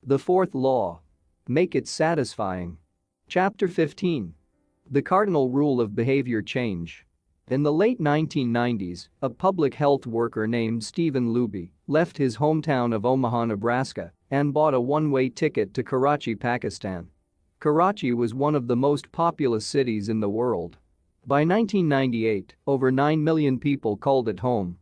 The fourth law. Make it satisfying. Chapter 15. The cardinal rule of behavior change. In the late 1990s, a public health worker named Stephen Luby left his hometown of Omaha, Nebraska, and bought a one-way ticket to Karachi, Pakistan. Karachi was one of the most populous cities in the world. By 1998, over 9 million people called it home.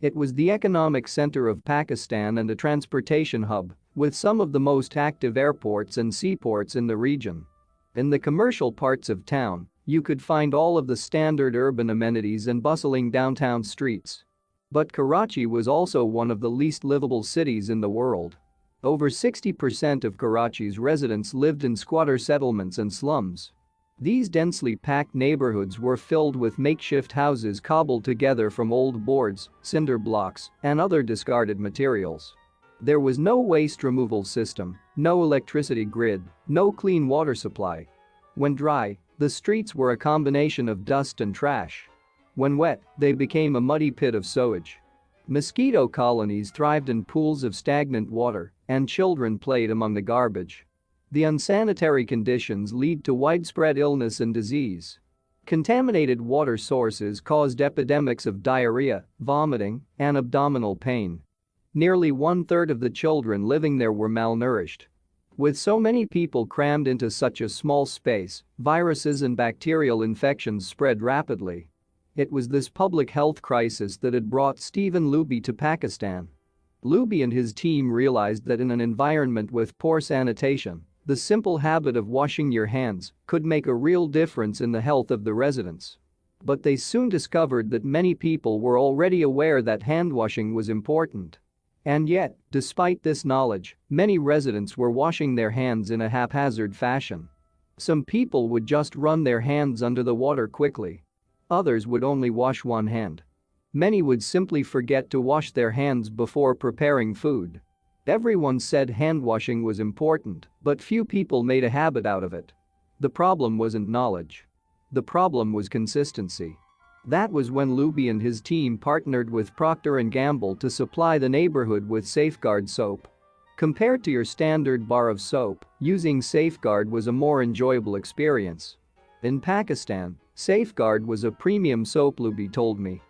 It was the economic center of Pakistan and a transportation hub, with some of the most active airports and seaports in the region. In the commercial parts of town, you could find all of the standard urban amenities and bustling downtown streets. But Karachi was also one of the least livable cities in the world. Over 60% of Karachi's residents lived in squatter settlements and slums. These densely packed neighborhoods were filled with makeshift houses cobbled together from old boards, cinder blocks, and other discarded materials. There was no waste removal system, no electricity grid, no clean water supply. When dry, the streets were a combination of dust and trash. When wet, they became a muddy pit of sewage. Mosquito colonies thrived in pools of stagnant water, and children played among the garbage. The unsanitary conditions lead to widespread illness and disease. Contaminated water sources caused epidemics of diarrhea, vomiting, and abdominal pain. Nearly one-third of the children living there were malnourished. With so many people crammed into such a small space, viruses and bacterial infections spread rapidly. It was this public health crisis that had brought Stephen Luby to Pakistan. Luby and his team realized that in an environment with poor sanitation, the simple habit of washing your hands could make a real difference in the health of the residents. But they soon discovered that many people were already aware that hand-washing was important. And yet, despite this knowledge, many residents were washing their hands in a haphazard fashion. Some people would just run their hands under the water quickly. Others would only wash one hand. Many would simply forget to wash their hands before preparing food. Everyone said hand washing was important, but few people made a habit out of it. The problem wasn't knowledge. The problem was consistency. That was when Luby and his team partnered with Procter & Gamble to supply the neighborhood with Safeguard soap. Compared to your standard bar of soap, using Safeguard was a more enjoyable experience. In Pakistan, Safeguard was a premium soap, Luby told me.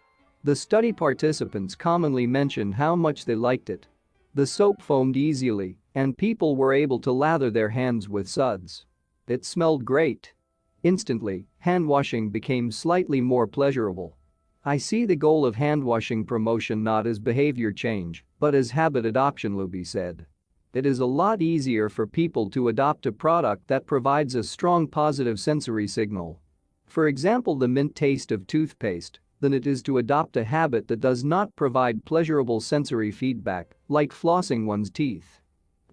The study participants commonly mentioned how much they liked it. The soap foamed easily, and people were able to lather their hands with suds. It smelled great. Instantly, hand-washing became slightly more pleasurable. I see the goal of hand-washing promotion not as behavior change, but as habit adoption, Luby said. It is a lot easier for people to adopt a product that provides a strong positive sensory signal. For example, the mint taste of toothpaste, than it is to adopt a habit that does not provide pleasurable sensory feedback, like flossing one's teeth.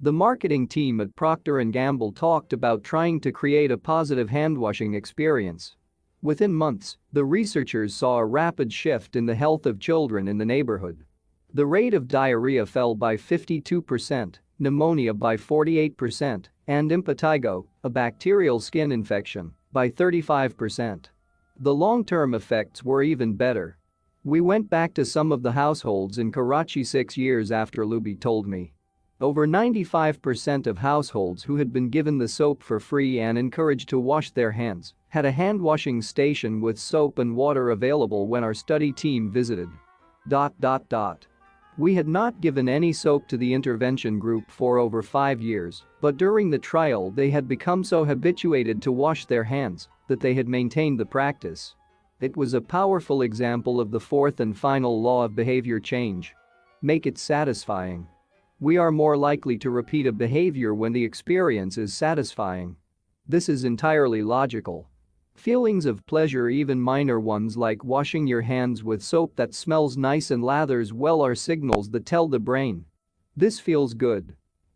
The marketing team at Procter & Gamble talked about trying to create a positive hand-washing experience. Within months, the researchers saw a rapid shift in the health of children in the neighborhood. The rate of diarrhea fell by 52%, pneumonia by 48%, and impetigo, a bacterial skin infection, by 35%. The long-term effects were even better. We went back to some of the households in Karachi 6 years after, Luby told me. Over 95% of households who had been given the soap for free and encouraged to wash their hands had a hand-washing station with soap and water available when our study team visited. We had not given any soap to the intervention group for over 5 years, but during the trial they had become so habituated to wash their hands that they had maintained the practice. It was a powerful example of the fourth and final law of behavior change. Make it satisfying. We are more likely to repeat a behavior when the experience is satisfying. This is entirely logical. Feelings of pleasure, even minor ones like washing your hands with soap that smells nice and lathers well, are signals that tell the brain, "This feels good.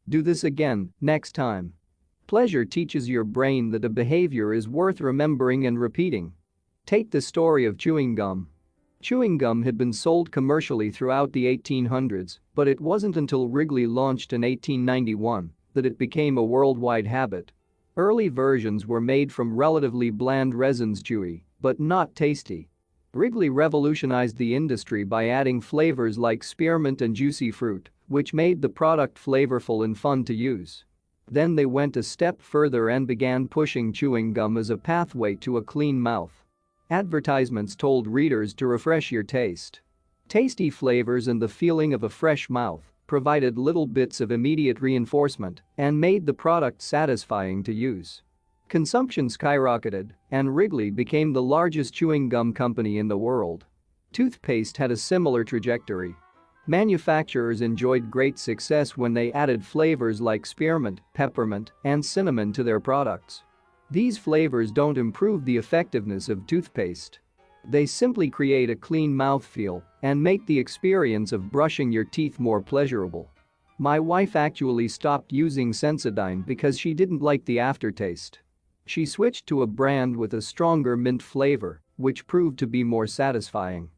Do this again, next time." Pleasure teaches your brain that a behavior is worth remembering and repeating. Take the story of chewing gum. Chewing gum had been sold commercially throughout the 1800s, but it wasn't until Wrigley launched in 1891 that it became a worldwide habit. Early versions were made from relatively bland resins, chewy, but not tasty. Wrigley revolutionized the industry by adding flavors like spearmint and juicy fruit, which made the product flavorful and fun to use. Then they went a step further and began pushing chewing gum as a pathway to a clean mouth. Advertisements told readers to refresh your taste. Tasty flavors and the feeling of a fresh mouth provided little bits of immediate reinforcement and made the product satisfying to use. Consumption skyrocketed, and Wrigley became the largest chewing gum company in the world. Toothpaste had a similar trajectory. Manufacturers enjoyed great success when they added flavors like spearmint, peppermint, and cinnamon to their products. These flavors don't improve the effectiveness of toothpaste. They simply create a clean mouthfeel and make the experience of brushing your teeth more pleasurable. My wife actually stopped using Sensodyne because she didn't like the aftertaste. She switched to a brand with a stronger mint flavor, which proved to be more satisfying.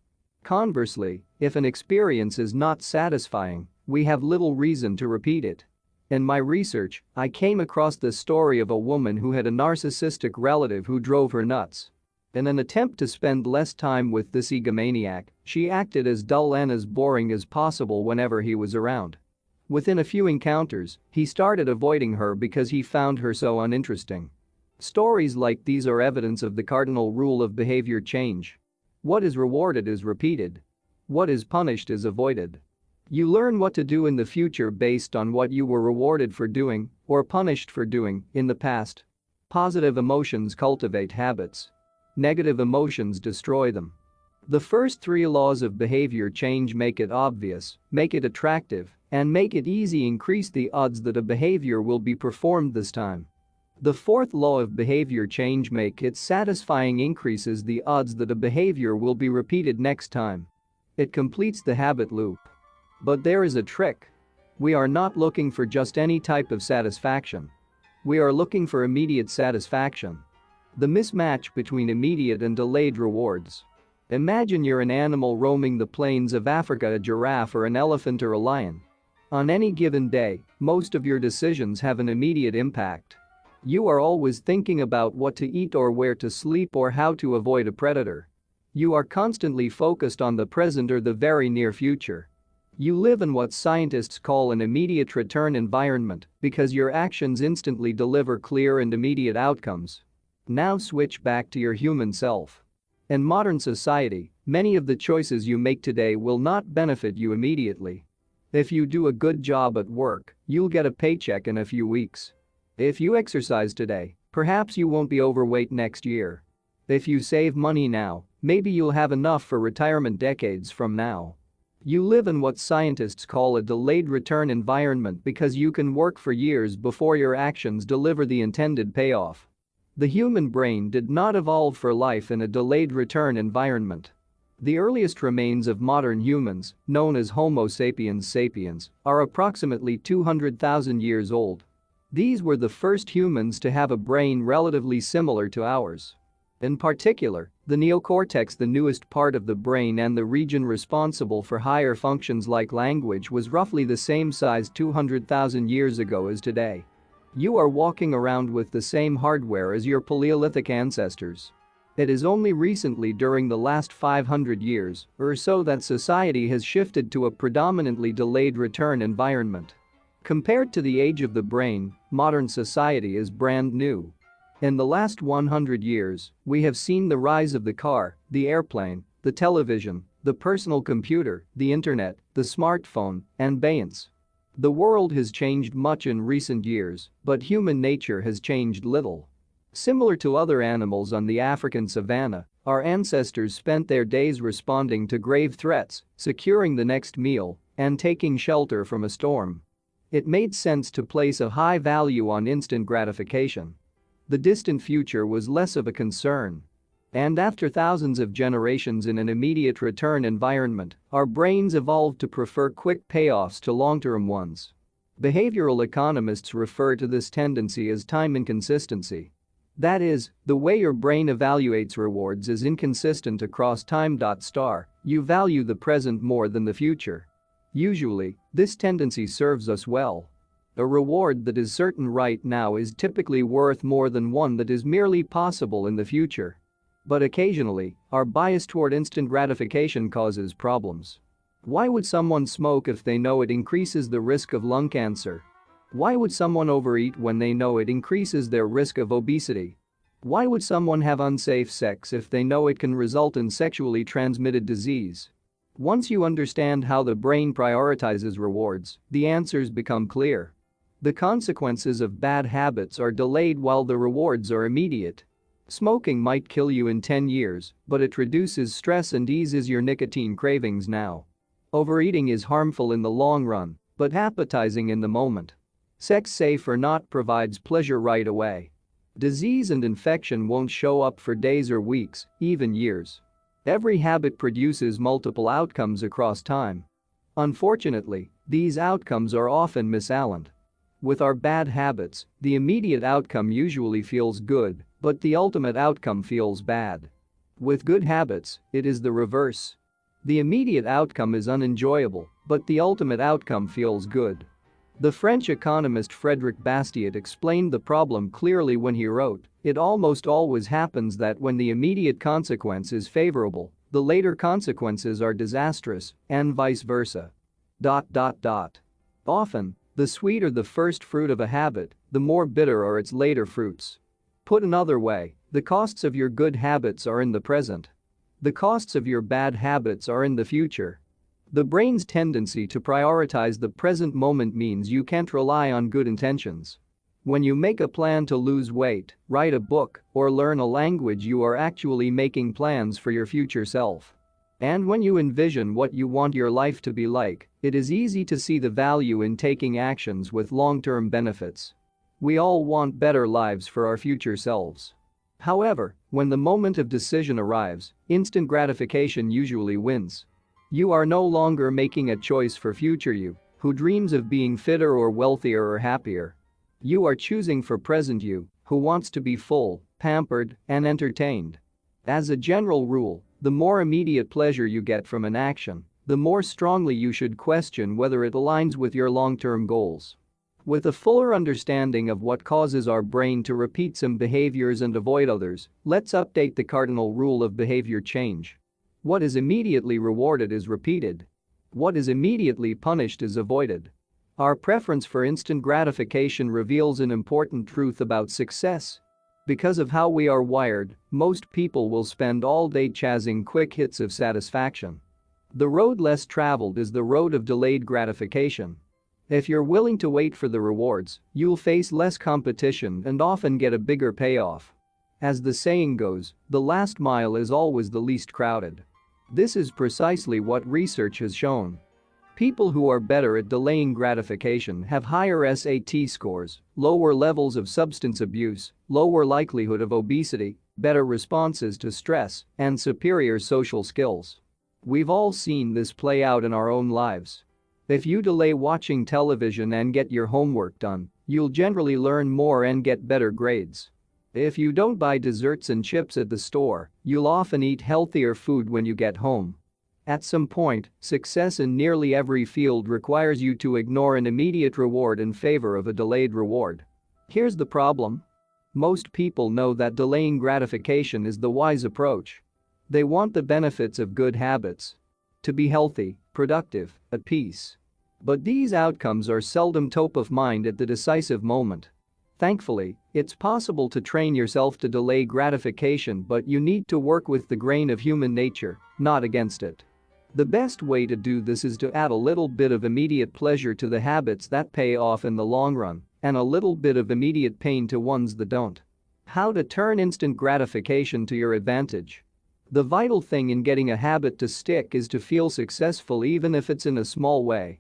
Conversely, if an experience is not satisfying, we have little reason to repeat it. In my research, I came across the story of a woman who had a narcissistic relative who drove her nuts. In an attempt to spend less time with this egomaniac, she acted as dull and as boring as possible whenever he was around. Within a few encounters, he started avoiding her because he found her so uninteresting. Stories like these are evidence of the cardinal rule of behavior change. What is rewarded is repeated. What is punished is avoided. You learn what to do in the future based on what you were rewarded for doing or punished for doing in the past. Positive emotions cultivate habits. Negative emotions destroy them. The first three laws of behavior change: make it obvious, make it attractive, and make it easy increase the odds that a behavior will be performed this time. The fourth law of behavior change: make it satisfying increases the odds that a behavior will be repeated next time. It completes the habit loop. But there is a trick. We are not looking for just any type of satisfaction. We are looking for immediate satisfaction. The mismatch between immediate and delayed rewards. Imagine you're an animal roaming the plains of Africa, a giraffe or an elephant or a lion. On any given day, most of your decisions have an immediate impact. You are always thinking about what to eat or where to sleep or how to avoid a predator. You are constantly focused on the present or the very near future. You live in what scientists call an immediate return environment because your actions instantly deliver clear and immediate outcomes. Now switch back to your human self. In modern society, many of the choices you make today will not benefit you immediately. If you do a good job at work, you'll get a paycheck in a few weeks. If you exercise today, perhaps you won't be overweight next year. If you save money now, maybe you'll have enough for retirement decades from now. You live in what scientists call a delayed return environment because you can work for years before your actions deliver the intended payoff. The human brain did not evolve for life in a delayed return environment. The earliest remains of modern humans, known as Homo sapiens sapiens, are approximately 200,000 years old. These were the first humans to have a brain relatively similar to ours. In particular, the neocortex, the newest part of the brain and the region responsible for higher functions like language, was roughly the same size 200,000 years ago as today. You are walking around with the same hardware as your Paleolithic ancestors. It is only recently, during the last 500 years or so, that society has shifted to a predominantly delayed return environment. Compared to the age of the brain, modern society is brand new. In the last 100 years, we have seen the rise of the car, the airplane, the television, the personal computer, the internet, the smartphone, and beyonce. The world has changed much in recent years, but human nature has changed little. Similar to other animals on the African savanna, our ancestors spent their days responding to grave threats, securing the next meal, and taking shelter from a storm. It made sense to place a high value on instant gratification. The distant future was less of a concern. And after thousands of generations in an immediate return environment, our brains evolved to prefer quick payoffs to long-term ones. Behavioral economists refer to this tendency as time inconsistency. That is, the way your brain evaluates rewards is inconsistent across time. You value the present more than the future. Usually, this tendency serves us well. A reward that is certain right now is typically worth more than one that is merely possible in the future. But occasionally, our bias toward instant gratification causes problems. Why would someone smoke if they know it increases the risk of lung cancer? Why would someone overeat when they know it increases their risk of obesity? Why would someone have unsafe sex if they know it can result in sexually transmitted disease? Once you understand how the brain prioritizes rewards, the answers become clear. The consequences of bad habits are delayed while the rewards are immediate. Smoking might kill you in 10 years, but it reduces stress and eases your nicotine cravings now. Overeating is harmful in the long run, but appetizing in the moment. Sex safe or not provides pleasure right away. Disease and infection won't show up for days or weeks, even years. Every habit produces multiple outcomes across time. Unfortunately, these outcomes are often misaligned. With our bad habits, the immediate outcome usually feels good, but the ultimate outcome feels bad. With good habits, it is the reverse. The immediate outcome is unenjoyable, but the ultimate outcome feels good. The French economist Frédéric Bastiat explained the problem clearly when he wrote, "It almost always happens that when the immediate consequence is favorable, the later consequences are disastrous, and vice versa." Often, the sweeter the first fruit of a habit, the more bitter are its later fruits. Put another way, the costs of your good habits are in the present. The costs of your bad habits are in the future. The brain's tendency to prioritize the present moment means you can't rely on good intentions. When you make a plan to lose weight, write a book, or learn a language, you are actually making plans for your future self. And when you envision what you want your life to be like, it is easy to see the value in taking actions with long-term benefits. We all want better lives for our future selves. However, when the moment of decision arrives, instant gratification usually wins. You are no longer making a choice for future you, who dreams of being fitter or wealthier or happier. You are choosing for present you, who wants to be full, pampered, and entertained. As a general rule, the more immediate pleasure you get from an action, the more strongly you should question whether it aligns with your long-term goals. With a fuller understanding of what causes our brain to repeat some behaviors and avoid others, let's update the cardinal rule of behavior change. What is immediately rewarded is repeated. What is immediately punished is avoided. Our preference for instant gratification reveals an important truth about success. Because of how we are wired, most people will spend all day chasing quick hits of satisfaction. The road less traveled is the road of delayed gratification. If you're willing to wait for the rewards, you'll face less competition and often get a bigger payoff. As the saying goes, the last mile is always the least crowded. This is precisely what research has shown. People who are better at delaying gratification have higher SAT scores, lower levels of substance abuse, lower likelihood of obesity, better responses to stress, and superior social skills. We've all seen this play out in our own lives. If you delay watching television and get your homework done, you'll generally learn more and get better grades. If you don't buy desserts and chips at the store, you'll often eat healthier food when you get home. At some point, success in nearly every field requires you to ignore an immediate reward in favor of a delayed reward. Here's the problem. Most people know that delaying gratification is the wise approach. They want the benefits of good habits. To be healthy, productive, at peace. But these outcomes are seldom top of mind at the decisive moment. Thankfully, it's possible to train yourself to delay gratification, but you need to work with the grain of human nature, not against it. The best way to do this is to add a little bit of immediate pleasure to the habits that pay off in the long run, and a little bit of immediate pain to ones that don't. How to turn instant gratification to your advantage. The vital thing in getting a habit to stick is to feel successful even if it's in a small way.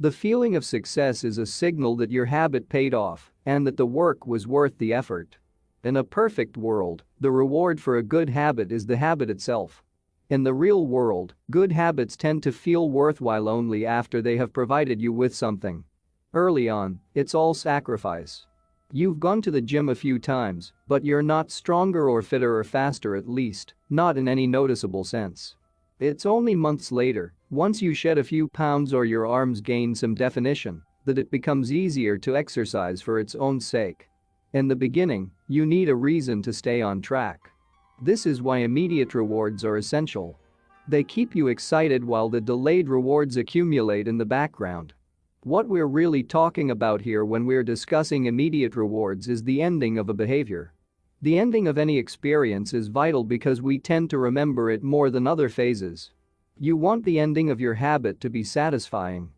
The feeling of success is a signal that your habit paid off and that the work was worth the effort. In a perfect world, the reward for a good habit is the habit itself. In the real world, good habits tend to feel worthwhile only after they have provided you with something. Early on, it's all sacrifice. You've gone to the gym a few times, but you're not stronger or fitter or faster, at least, not in any noticeable sense. It's only months later, once you shed a few pounds or your arms gain some definition, that it becomes easier to exercise for its own sake. In the beginning, you need a reason to stay on track. This is why immediate rewards are essential. They keep you excited while the delayed rewards accumulate in the background. What we're really talking about here when we're discussing immediate rewards is the ending of a behavior. The ending of any experience is vital because we tend to remember it more than other phases. You want the ending of your habit to be satisfying.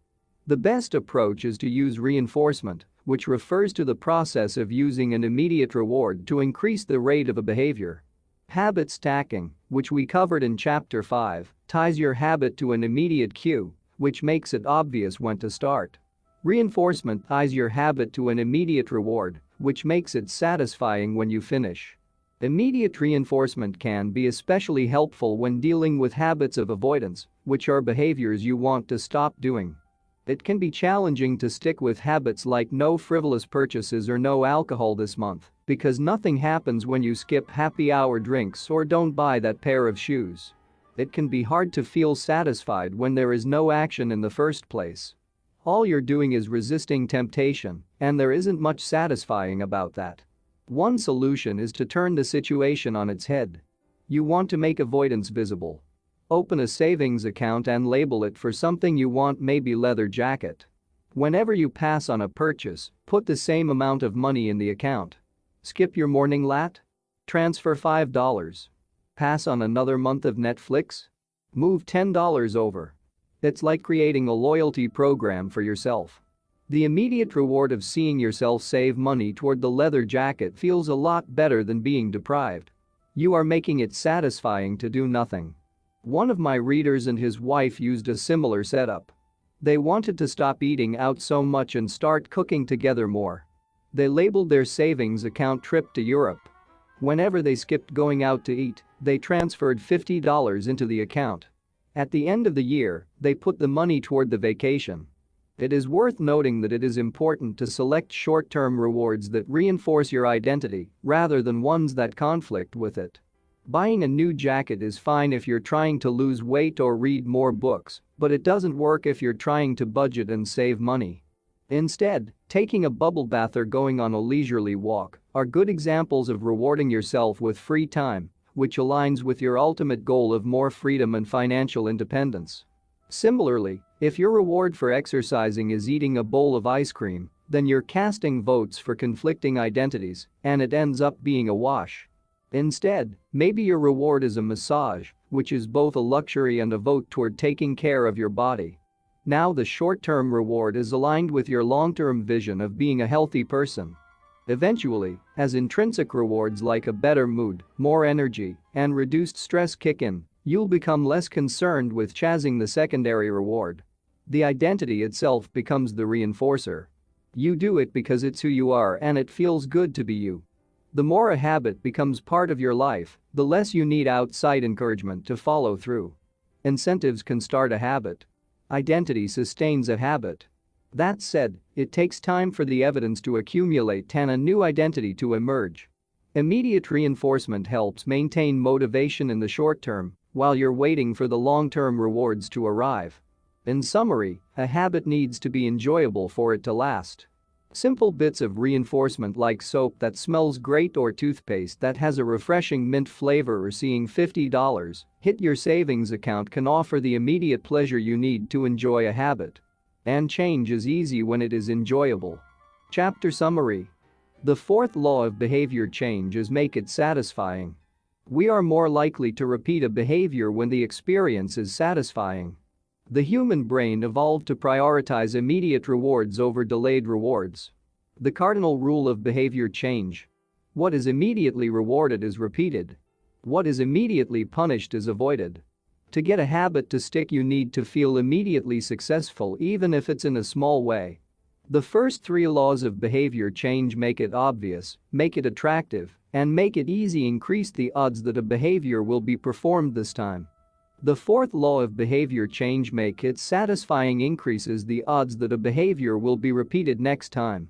The best approach is to use reinforcement, which refers to the process of using an immediate reward to increase the rate of a behavior. Habit stacking, which we covered in Chapter 5, ties your habit to an immediate cue, which makes it obvious when to start. Reinforcement ties your habit to an immediate reward, which makes it satisfying when you finish. Immediate reinforcement can be especially helpful when dealing with habits of avoidance, which are behaviors you want to stop doing. It can be challenging to stick with habits like no frivolous purchases or no alcohol this month, because nothing happens when you skip happy hour drinks or don't buy that pair of shoes. It can be hard to feel satisfied when there is no action in the first place. All you're doing is resisting temptation, and there isn't much satisfying about that. One solution is to turn the situation on its head. You want to make avoidance visible. Open a savings account and label it for something you want, maybe leather jacket. Whenever you pass on a purchase, put the same amount of money in the account. Skip your morning lat? Transfer $5. Pass on another month of Netflix? Move $10 over. It's like creating a loyalty program for yourself. The immediate reward of seeing yourself save money toward the leather jacket feels a lot better than being deprived. You are making it satisfying to do nothing. One of my readers and his wife used a similar setup. They wanted to stop eating out so much and start cooking together more. They labeled their savings account trip to Europe. Whenever they skipped going out to eat, they transferred $50 into the account. At the end of the year, they put the money toward the vacation. It is worth noting that it is important to select short-term rewards that reinforce your identity rather than ones that conflict with it. Buying a new jacket is fine if you're trying to lose weight or read more books, but it doesn't work if you're trying to budget and save money. Instead, taking a bubble bath or going on a leisurely walk are good examples of rewarding yourself with free time, which aligns with your ultimate goal of more freedom and financial independence. Similarly, if your reward for exercising is eating a bowl of ice cream, then you're casting votes for conflicting identities, and it ends up being a wash. Instead, maybe your reward is a massage, which is both a luxury and a vote toward taking care of your body. Now the short-term reward is aligned with your long-term vision of being a healthy person. Eventually, as intrinsic rewards like a better mood, more energy, and reduced stress kick in, you'll become less concerned with chasing the secondary reward. The identity itself becomes the reinforcer. You do it because it's who you are and it feels good to be you. The more a habit becomes part of your life, the less you need outside encouragement to follow through. Incentives can start a habit. Identity sustains a habit. That said, it takes time for the evidence to accumulate and a new identity to emerge. Immediate reinforcement helps maintain motivation in the short term while you're waiting for the long-term rewards to arrive. In summary, a habit needs to be enjoyable for it to last. Simple bits of reinforcement like soap that smells great or toothpaste that has a refreshing mint flavor or seeing $50 hit your savings account can offer the immediate pleasure you need to enjoy a habit. And change is easy when it is enjoyable. Chapter Summary. The fourth law of behavior change is make it satisfying. We are more likely to repeat a behavior when the experience is satisfying. The human brain evolved to prioritize immediate rewards over delayed rewards. The cardinal rule of behavior change. What is immediately rewarded is repeated. What is immediately punished is avoided. To get a habit to stick, you need to feel immediately successful even if it's in a small way. The first three laws of behavior change: make it obvious, make it attractive, and make it easy increase the odds that a behavior will be performed this time. The fourth law of behavior change: make it satisfying increases the odds that a behavior will be repeated next time.